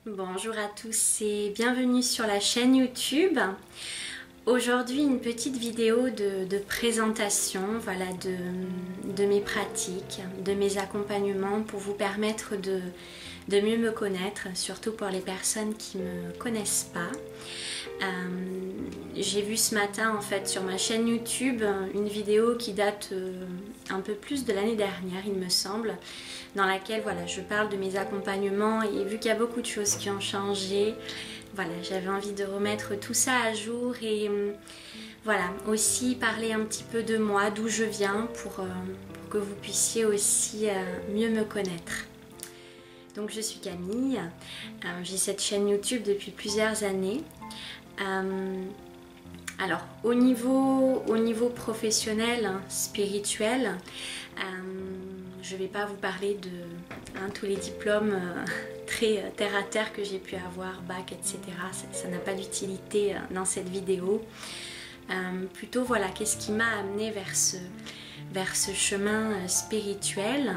Bonjour à tous et bienvenue sur la chaîne YouTube. Aujourd'hui une petite vidéo de présentation voilà, de mes pratiques, de mes accompagnements pour vous permettre de mieux me connaître, surtout pour les personnes qui ne me connaissent pas. J'ai vu ce matin en fait sur ma chaîne YouTube une vidéo qui date un peu plus de l'année dernière il me semble, dans laquelle voilà, je parle de mes accompagnements et vu qu'il y a beaucoup de choses qui ont changé, voilà, j'avais envie de remettre tout ça à jour et voilà, aussi parler un petit peu de moi, d'où je viens pour que vous puissiez aussi mieux me connaître. Donc je suis Camille, j'ai cette chaîne YouTube depuis plusieurs années. Alors au niveau professionnel, spirituel, je ne vais pas vous parler de tous les diplômes très terre à terre que j'ai pu avoir, bac, etc. Ça n'a pas d'utilité dans cette vidéo. Plutôt voilà, qu'est-ce qui m'a amené vers ce chemin spirituel,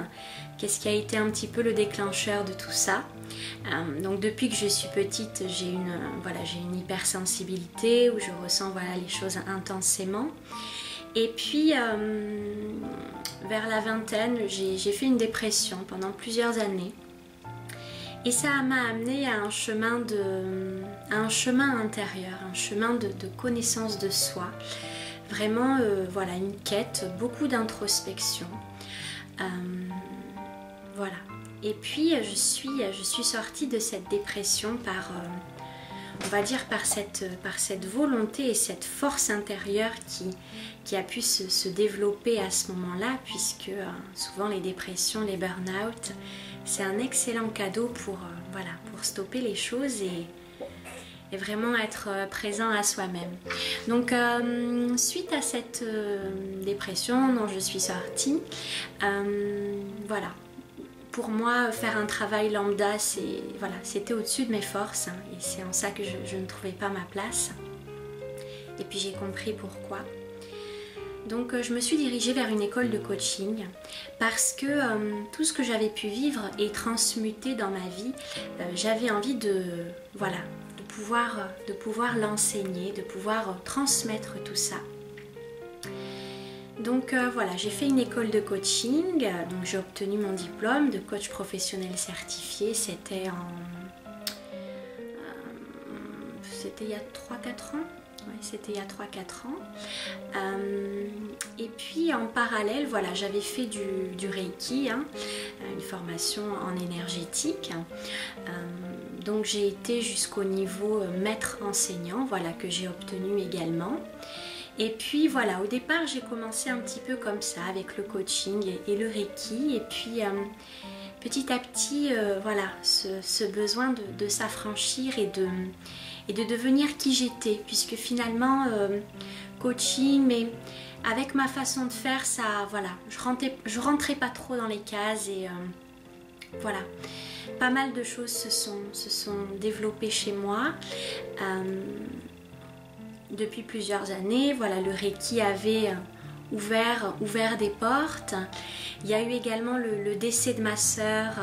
qu'est-ce qui a été un petit peu le déclencheur de tout ça. Donc depuis que je suis petite, j'ai une hypersensibilité où je ressens voilà, les choses intensément. Et puis vers la vingtaine, j'ai fait une dépression pendant plusieurs années. Et ça m'a amené à un chemin intérieur, un chemin de connaissance de soi. Vraiment, voilà, une quête, beaucoup d'introspection. Voilà. Et puis, je suis sortie de cette dépression par, on va dire, par cette volonté et cette force intérieure qui a pu se développer à ce moment-là, puisque souvent les dépressions, les burn-out, c'est un excellent cadeau pour stopper les choses et vraiment être présent à soi-même. Donc suite à cette dépression dont je suis sortie, voilà, pour moi faire un travail lambda c'était au-dessus de mes forces et c'est en ça que je ne trouvais pas ma place. Et puis j'ai compris pourquoi. Donc je me suis dirigée vers une école de coaching parce que tout ce que j'avais pu vivre et transmuter dans ma vie, j'avais envie de pouvoir l'enseigner, de pouvoir transmettre tout ça. Donc voilà, j'ai fait une école de coaching, donc j'ai obtenu mon diplôme de coach professionnel certifié, c'était il y a 3-4 ans. Oui, c'était il y a 3-4 ans. Et puis en parallèle, voilà, j'avais fait du Reiki, une formation en énergétique. Donc j'ai été jusqu'au niveau maître enseignant, voilà, que j'ai obtenu également. Et puis voilà, au départ j'ai commencé un petit peu comme ça avec le coaching et le Reiki. Et puis petit à petit, voilà, ce besoin de s'affranchir et de devenir qui j'étais, puisque finalement coaching, mais avec ma façon de faire, ça, voilà, je rentrais pas trop dans les cases et voilà, pas mal de choses se sont développées chez moi depuis plusieurs années. Voilà, le Reiki avait ouvert des portes. Il y a eu également le décès de ma sœur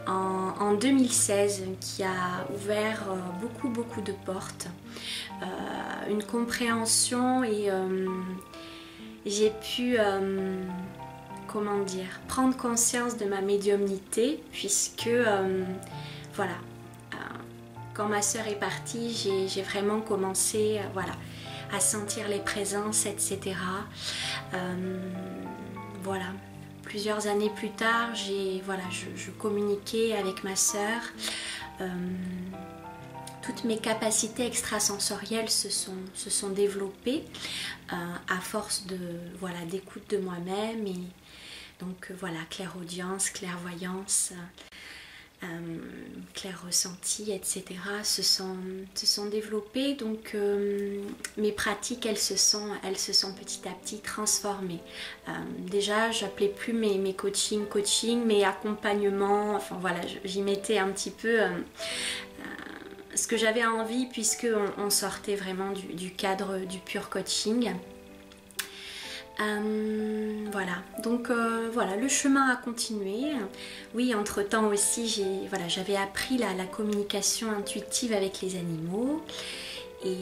en 2016 qui a ouvert beaucoup de portes, une compréhension et j'ai pu comment dire, prendre conscience de ma médiumnité puisque voilà, quand ma sœur est partie, j'ai vraiment commencé voilà, à sentir les présences, etc. Voilà. Plusieurs années plus tard, je communiquais avec ma sœur. Toutes mes capacités extrasensorielles se sont développées à force d'écoute de moi-même et donc voilà, clairaudience, clairvoyance, clair ressenti, etc. se sont développées. Donc mes pratiques, elles se sont petit à petit transformées. Déjà, j'appelais plus mes coaching, mes accompagnements. Enfin voilà, j'y mettais un petit peu ce que j'avais envie, puisque on sortait vraiment du cadre du pur coaching. Voilà, donc voilà, le chemin a continué. Oui, entre-temps aussi, j'avais appris la communication intuitive avec les animaux. Et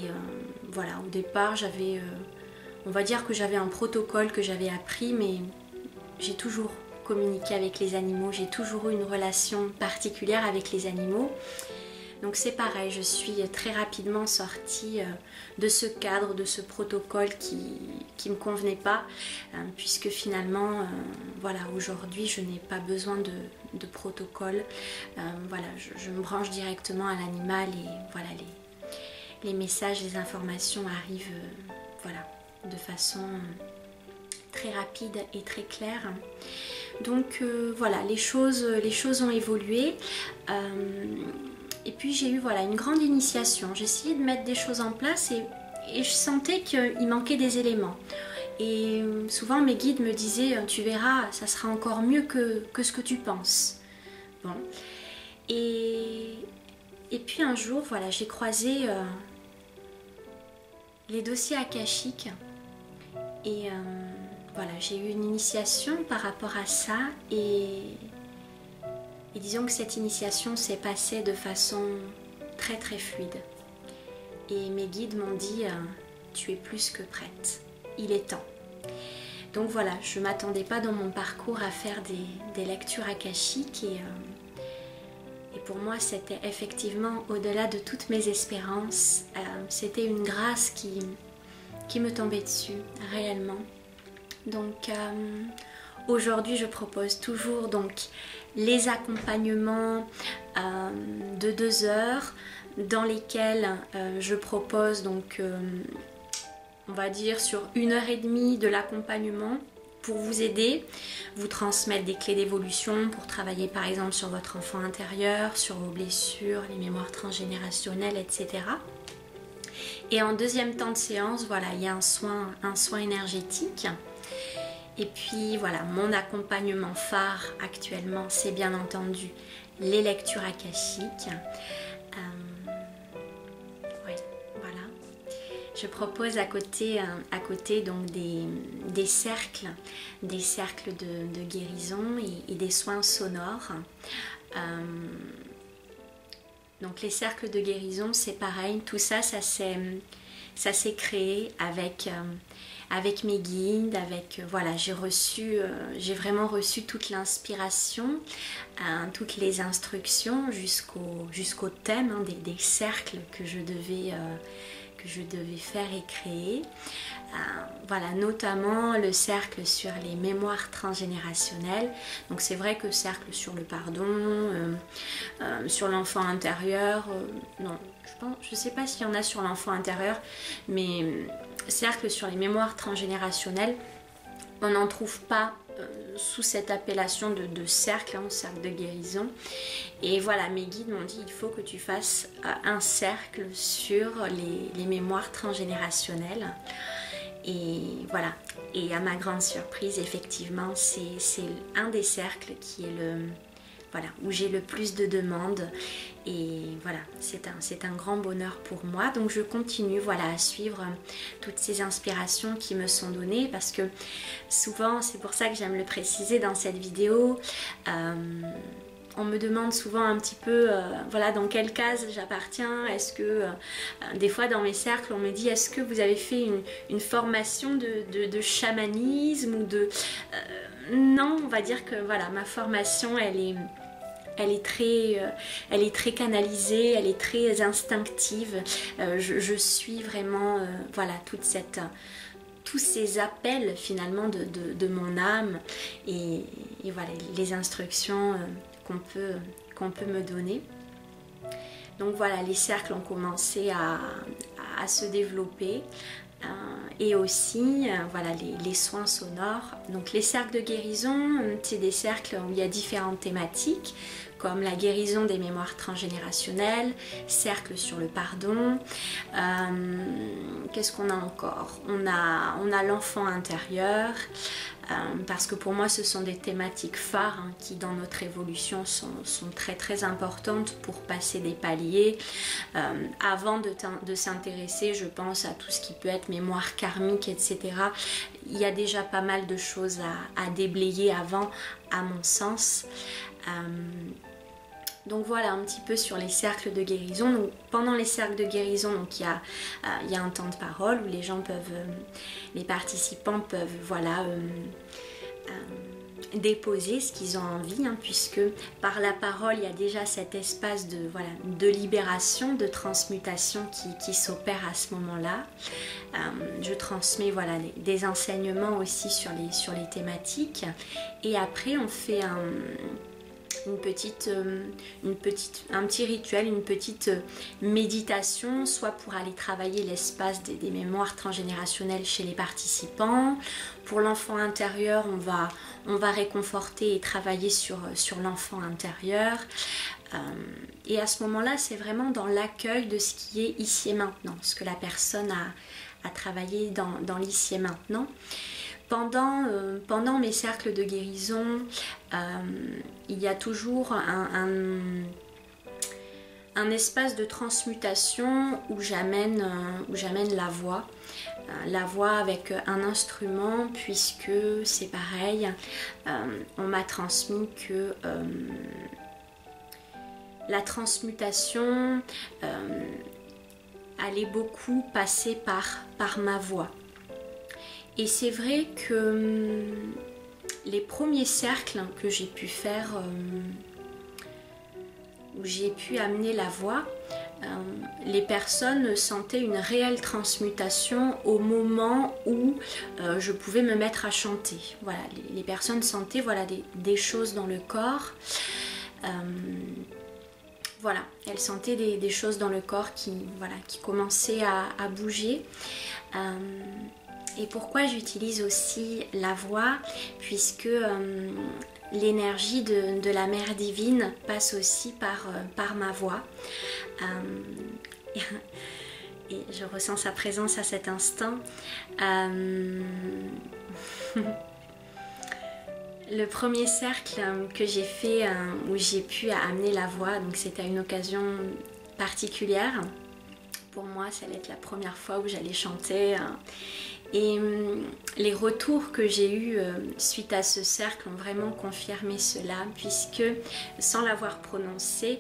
voilà, au départ, on va dire que j'avais un protocole que j'avais appris, mais j'ai toujours communiqué avec les animaux, j'ai toujours eu une relation particulière avec les animaux. Donc c'est pareil, je suis très rapidement sortie de ce cadre, de ce protocole qui ne me convenait pas, puisque finalement, voilà, aujourd'hui je n'ai pas besoin de protocole. Voilà, je me branche directement à l'animal et voilà, les messages, les informations arrivent voilà, de façon très rapide et très claire. Donc voilà, les choses ont évolué. Et puis j'ai eu voilà, une grande initiation. J'ai essayé de mettre des choses en place et je sentais qu'il manquait des éléments. Et souvent mes guides me disaient, tu verras, ça sera encore mieux que ce que tu penses. Bon. Et puis un jour, voilà, j'ai croisé les dossiers akashiques. Et voilà, j'ai eu une initiation par rapport à ça. Et disons que cette initiation s'est passée de façon très très fluide. Et mes guides m'ont dit, tu es plus que prête, il est temps. Donc voilà, je ne m'attendais pas dans mon parcours à faire des lectures akashiques et pour moi c'était effectivement au-delà de toutes mes espérances, c'était une grâce qui me tombait dessus réellement. Donc aujourd'hui je propose toujours donc les accompagnements de 2 heures dans lesquels je propose donc on va dire sur 1h30 de l'accompagnement pour vous aider, vous transmettre des clés d'évolution pour travailler par exemple sur votre enfant intérieur, sur vos blessures, les mémoires transgénérationnelles, etc. Et en deuxième temps de séance, voilà, il y a un soin énergétique. Et puis voilà, mon accompagnement phare actuellement, c'est bien entendu les lectures akashiques. Oui, voilà. Je propose à côté donc des cercles de guérison et des soins sonores. Donc les cercles de guérison, c'est pareil, tout ça, ça s'est créé avec mes guides, voilà, j'ai vraiment reçu toute l'inspiration, toutes les instructions jusqu'au thème des cercles que je devais faire et créer. Voilà, notamment le cercle sur les mémoires transgénérationnelles. Donc c'est vrai que cercle sur le pardon, sur l'enfant intérieur, non, je sais pas s'il y en a sur l'enfant intérieur, mais cercle sur les mémoires transgénérationnelles, on n'en trouve pas sous cette appellation de cercle, cercle de guérison. Et voilà, mes guides m'ont dit, il faut que tu fasses un cercle sur les mémoires transgénérationnelles. Et voilà, et à ma grande surprise, effectivement, c'est un des cercles qui est voilà, où j'ai le plus de demandes. Et voilà, c'est un grand bonheur pour moi. Donc je continue voilà, à suivre toutes ces inspirations qui me sont données, parce que souvent, c'est pour ça que j'aime le préciser dans cette vidéo, on me demande souvent un petit peu voilà, dans quelle case j'appartiens. Est-ce que des fois dans mes cercles on me dit, est-ce que vous avez fait une formation de chamanisme ou de non, on va dire que voilà, ma formation elle est très canalisée, elle est très instinctive. Je suis vraiment voilà, tous ces appels finalement de mon âme et voilà, les instructions qu'on peut me donner. Donc voilà, les cercles ont commencé à se développer. Et aussi voilà, les soins sonores. Donc les cercles de guérison, c'est des cercles où il y a différentes thématiques, comme la guérison des mémoires transgénérationnelles, cercle sur le pardon. Qu'est-ce qu'on a encore? On a l'enfant intérieur, parce que pour moi ce sont des thématiques phares qui dans notre évolution sont très très importantes pour passer des paliers. Avant de s'intéresser, je pense, à tout ce qui peut être mémoire karmique, etc. il y a déjà pas mal de choses à déblayer avant, à mon sens. Donc voilà un petit peu sur les cercles de guérison. Donc, pendant les cercles de guérison, donc, il y a un temps de parole où les gens peuvent, les participants peuvent voilà, déposer ce qu'ils ont envie, hein, puisque par la parole il y a déjà cet espace de, voilà, de libération, de transmutation qui s'opère à ce moment-là. Je transmets voilà, des enseignements aussi sur les thématiques, et après on fait un petit rituel, une petite méditation, soit pour aller travailler l'espace des mémoires transgénérationnelles chez les participants. Pour l'enfant intérieur, on va réconforter et travailler sur l'enfant intérieur. Et à ce moment-là, c'est vraiment dans l'accueil de ce qui est ici et maintenant, ce que la personne a travaillé dans l'ici et maintenant. Pendant mes cercles de guérison, il y a toujours un espace de transmutation où j'amène la voix. La voix avec un instrument, puisque c'est pareil, on m'a transmis que la transmutation allait beaucoup passer par ma voix. Et c'est vrai que les premiers cercles que j'ai pu faire, où j'ai pu amener la voix, les personnes sentaient une réelle transmutation au moment où je pouvais me mettre à chanter. Voilà, les personnes sentaient voilà, des choses dans le corps. Voilà, elles sentaient des choses dans le corps qui commençaient à bouger. Et pourquoi j'utilise aussi la voix, puisque l'énergie de la mère divine passe aussi par ma voix. Et je ressens sa présence à cet instant. Le premier cercle que j'ai fait où j'ai pu amener la voix, donc c'était à une occasion particulière. Pour moi, ça allait être la première fois où j'allais chanter. Et les retours que j'ai eus suite à ce cercle ont vraiment confirmé cela, puisque sans l'avoir prononcé,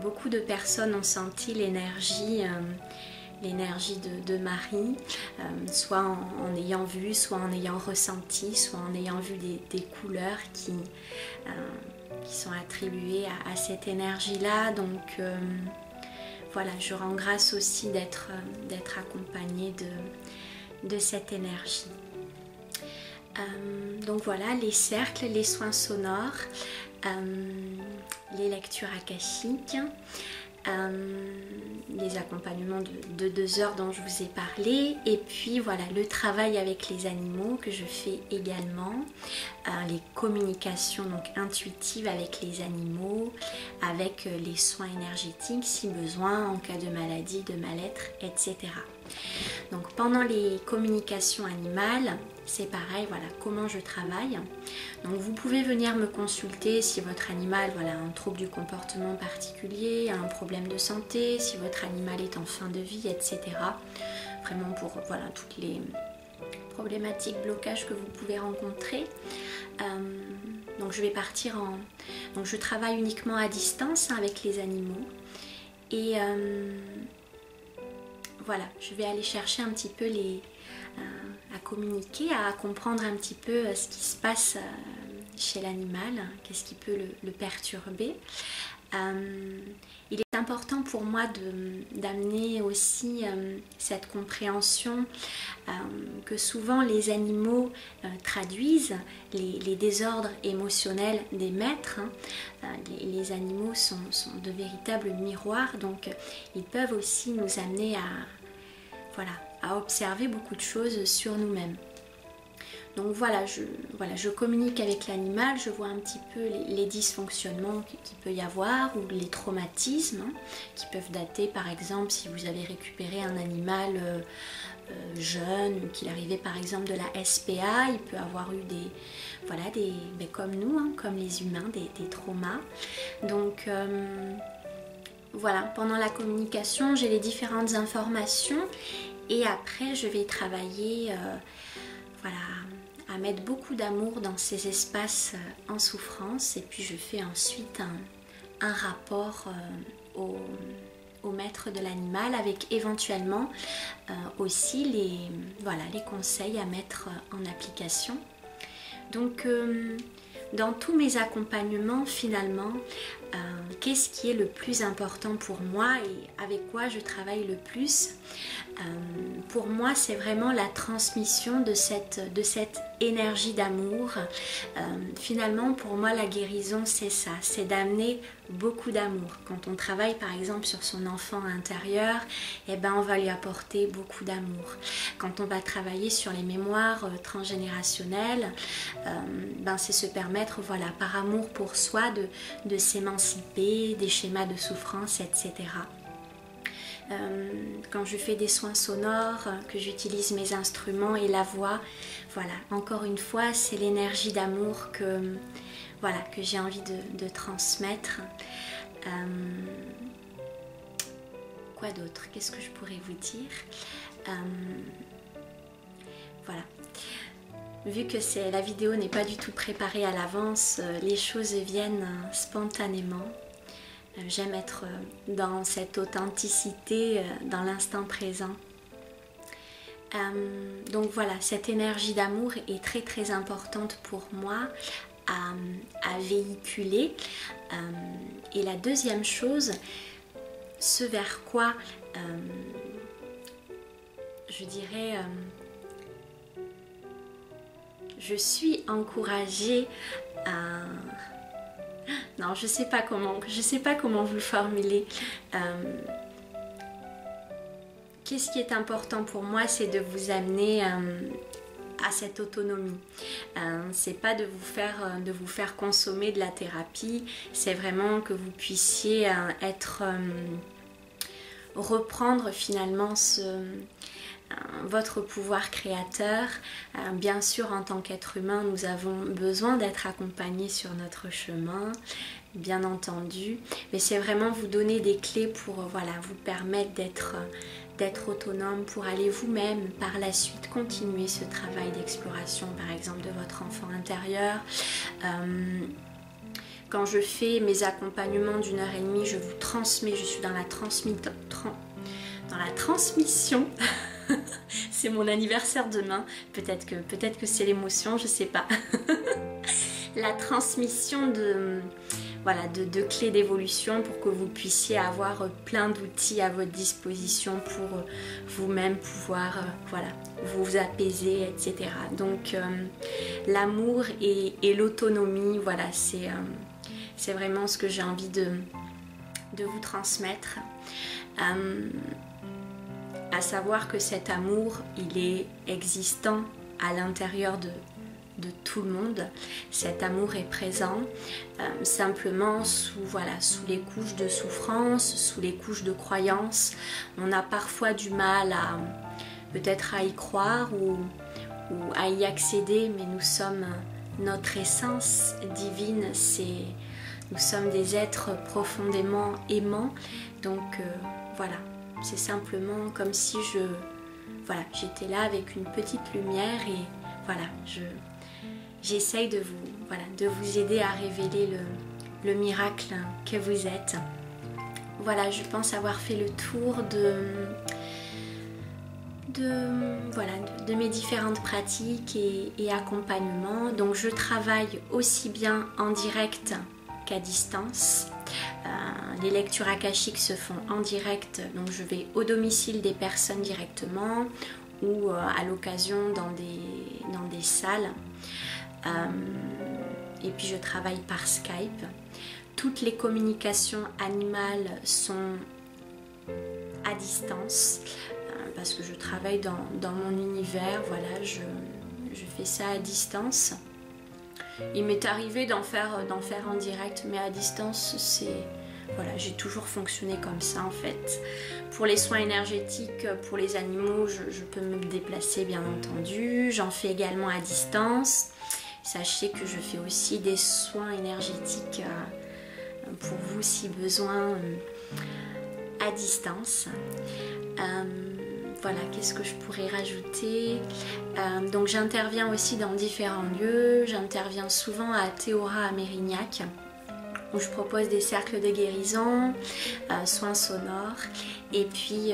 beaucoup de personnes ont senti l'énergie de Marie, soit en ayant vu, soit en ayant ressenti, soit en ayant vu des couleurs qui sont attribuées à cette énergie-là. Donc voilà, je rends grâce aussi d'être accompagnée de cette énergie. Donc voilà, les cercles, les soins sonores, les lectures akashiques, les accompagnements de 2 heures dont je vous ai parlé, et puis voilà le travail avec les animaux que je fais également, les communications donc intuitives avec les animaux, avec les soins énergétiques si besoin en cas de maladie, de mal-être, etc. Donc pendant les communications animales, c'est pareil, voilà comment je travaille. Donc vous pouvez venir me consulter si votre animal a un trouble du comportement particulier, un problème de santé, si votre animal est en fin de vie, etc. Vraiment pour toutes les problématiques, blocages que vous pouvez rencontrer. Donc je vais partir donc je travaille uniquement à distance avec les animaux. Et voilà, je vais aller chercher un petit peu à communiquer, à comprendre un petit peu ce qui se passe chez l'animal, qu'est-ce qui peut le perturber. Il est important pour moi d'amener aussi cette compréhension que souvent les animaux traduisent les désordres émotionnels des maîtres. Les animaux sont de véritables miroirs, donc ils peuvent aussi nous amener à observer beaucoup de choses sur nous-mêmes. Donc voilà, je communique avec l'animal, je vois un petit peu les dysfonctionnements qu'il peut y avoir, ou les traumatismes qui peuvent dater, par exemple, si vous avez récupéré un animal jeune, qu'il arrivait par exemple de la SPA, il peut avoir eu comme nous, comme les humains, des traumas. Donc voilà, pendant la communication, j'ai les différentes informations, et après je vais travailler voilà, à mettre beaucoup d'amour dans ces espaces en souffrance, et puis je fais ensuite un rapport au maître de l'animal avec éventuellement aussi les conseils à mettre en application. Donc dans tous mes accompagnements finalement, qu'est-ce qui est le plus important pour moi et avec quoi je travaille le plus? Pour moi, c'est vraiment la transmission de cette énergie d'amour. Finalement, pour moi, la guérison, c'est ça, c'est d'amener beaucoup d'amour. Quand on travaille par exemple sur son enfant intérieur, eh ben, on va lui apporter beaucoup d'amour. Quand on va travailler sur les mémoires transgénérationnelles, ben, c'est se permettre, voilà, par amour pour soi, de s'émanciper des schémas de souffrance, etc. Quand je fais des soins sonores, que j'utilise mes instruments et la voix, voilà, encore une fois, c'est l'énergie d'amour que j'ai envie de transmettre. Quoi d'autre? Qu'est-ce que je pourrais vous dire? Voilà. Vu que la vidéo n'est pas du tout préparée à l'avance, les choses viennent spontanément. J'aime être dans cette authenticité, dans l'instant présent. Donc voilà, cette énergie d'amour est très très importante pour moi à véhiculer. Et la deuxième chose, ce vers quoi je dirais je suis encouragée à... Non, je sais pas comment vous le formuler. Qu'est-ce qui est important pour moi, c'est de vous amener à cette autonomie. C'est pas de vous faire consommer de la thérapie, c'est vraiment que vous puissiez reprendre finalement votre pouvoir créateur. Bien sûr, en tant qu'être humain, nous avons besoin d'être accompagnés sur notre chemin, bien entendu, mais c'est vraiment vous donner des clés pour vous permettre d'être autonome, pour aller vous-même par la suite continuer ce travail d'exploration, par exemple, de votre enfant intérieur. Quand je fais mes accompagnements d'1h30, je vous transmets, je suis dans la transmission. C'est mon anniversaire demain, peut-être que c'est l'émotion, je sais pas. La transmission de clés d'évolution pour que vous puissiez avoir plein d'outils à votre disposition pour vous-même pouvoir vous apaiser, etc. Donc l'amour et l'autonomie, voilà, c'est vraiment ce que j'ai envie de vous transmettre. À savoir que cet amour, il est existant à l'intérieur de tout le monde. Cet amour est présent, simplement sous les couches de souffrance, sous les couches de croyance. On a parfois du mal peut-être à y croire ou à y accéder, mais nous sommes, notre essence divine, nous sommes des êtres profondément aimants. Donc voilà. C'est simplement comme si j'étais là avec une petite lumière et voilà, j'essaye de vous aider à révéler le miracle que vous êtes. Voilà, je pense avoir fait le tour de mes différentes pratiques et accompagnements. Donc je travaille aussi bien en direct qu'à distance. Les lectures akashiques se font en direct, donc je vais au domicile des personnes directement ou à l'occasion dans des salles. Et puis je travaille par Skype. Toutes les communications animales sont à distance parce que je travaille dans mon univers, voilà, je fais ça à distance. Il m'est arrivé d'en faire en direct, mais à distance, j'ai toujours fonctionné comme ça en fait. Pour les soins énergétiques, pour les animaux, je peux me déplacer bien entendu. J'en fais également à distance. Sachez que je fais aussi des soins énergétiques pour vous si besoin à distance. voilà, qu'est-ce que je pourrais rajouter? Donc j'interviens aussi dans différents lieux. J'interviens souvent à Théora à Mérignac, où je propose des cercles de guérison, soins sonores. Et puis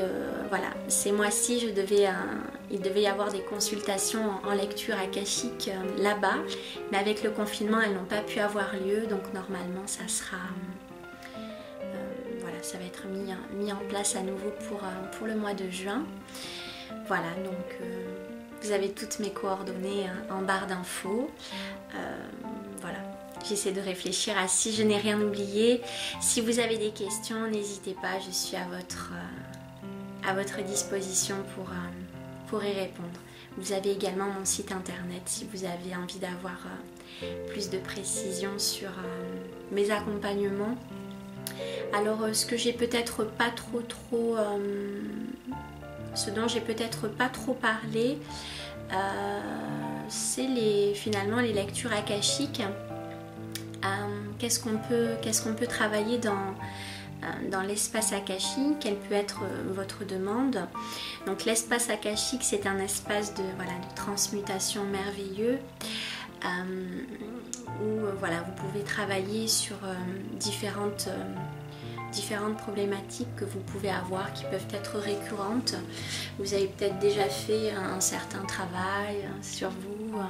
voilà, ces mois-ci, il devait y avoir des consultations en lecture akashique là-bas. Mais avec le confinement, elles n'ont pas pu avoir lieu. Donc normalement, ça sera... voilà, ça va être mis en place à nouveau pour le mois de juin. Voilà, donc vous avez toutes mes coordonnées en barre d'infos. Voilà. J'essaie de réfléchir à si je n'ai rien oublié. Si vous avez des questions, n'hésitez pas, je suis à votre disposition pour y répondre. Vous avez également mon site internet si vous avez envie d'avoir plus de précisions sur mes accompagnements. Alors ce que j'ai peut-être pas trop ce dont j'ai peut-être pas trop parlé, c'est finalement les lectures akashiques. Qu'est-ce qu'on peut travailler dans l'espace akashique? Quelle peut être votre demande? Donc l'espace akashique, c'est un espace de transmutation merveilleux où voilà, vous pouvez travailler sur différentes problématiques que vous pouvez avoir, qui peuvent être récurrentes. Vous avez peut-être déjà fait un certain travail sur vous,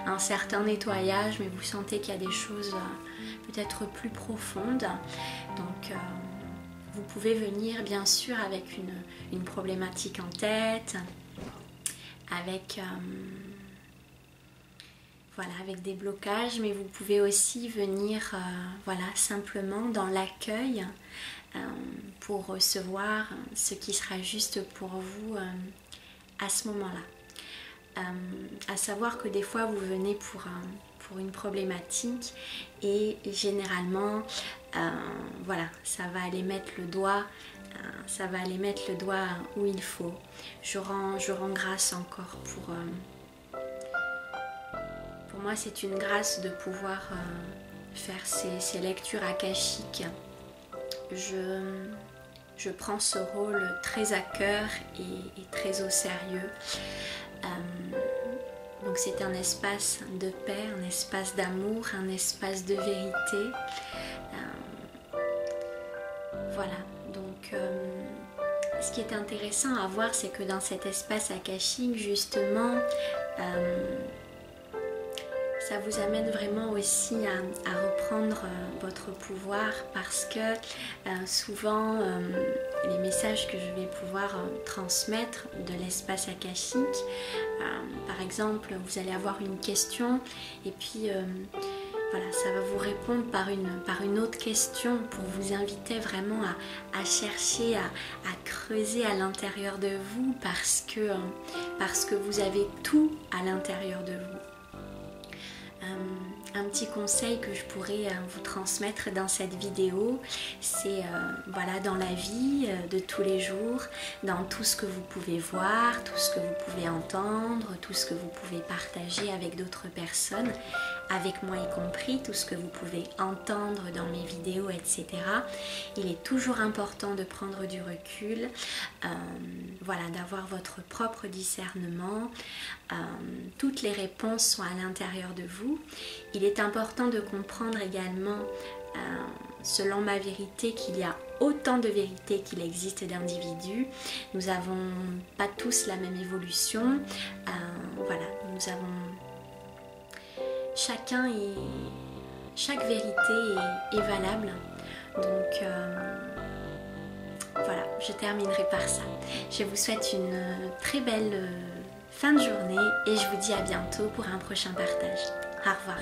un certain nettoyage, mais vous sentez qu'il y a des choses peut-être plus profondes. Donc vous pouvez venir bien sûr avec une problématique en tête, avec avec des blocages, mais vous pouvez aussi venir simplement dans l'accueil pour recevoir ce qui sera juste pour vous à ce moment-là. À savoir que des fois vous venez pour une problématique et généralement ça va aller mettre le doigt où il faut. Je rends grâce encore pour moi, c'est une grâce de pouvoir faire ces lectures akashiques. Je prends ce rôle très à cœur et très au sérieux. Donc c'est un espace de paix, un espace d'amour, un espace de vérité. Voilà, donc ce qui est intéressant à voir, c'est que dans cet espace akashique, justement, ça vous amène vraiment aussi à reprendre votre pouvoir, parce que souvent les messages que je vais pouvoir transmettre de l'espace akashique, par exemple vous allez avoir une question et puis ça va vous répondre par une autre question pour vous inviter vraiment à chercher, à creuser à l'intérieur de vous, parce que vous avez tout à l'intérieur de vous. Un petit conseil que je pourrais vous transmettre dans cette vidéo, c'est dans la vie de tous les jours, dans tout ce que vous pouvez voir, tout ce que vous pouvez entendre, tout ce que vous pouvez partager avec d'autres personnes, avec moi y compris, tout ce que vous pouvez entendre dans mes vidéos, etc. Il est toujours important de prendre du recul, d'avoir votre propre discernement. Toutes les réponses sont à l'intérieur de vous. Il est important de comprendre également, selon ma vérité, qu'il y a autant de vérités qu'il existe d'individus. Nous n'avons pas tous la même évolution. Nous avons... Chaque vérité est valable. Donc je terminerai par ça. Je vous souhaite une très belle fin de journée et je vous dis à bientôt pour un prochain partage. Au revoir.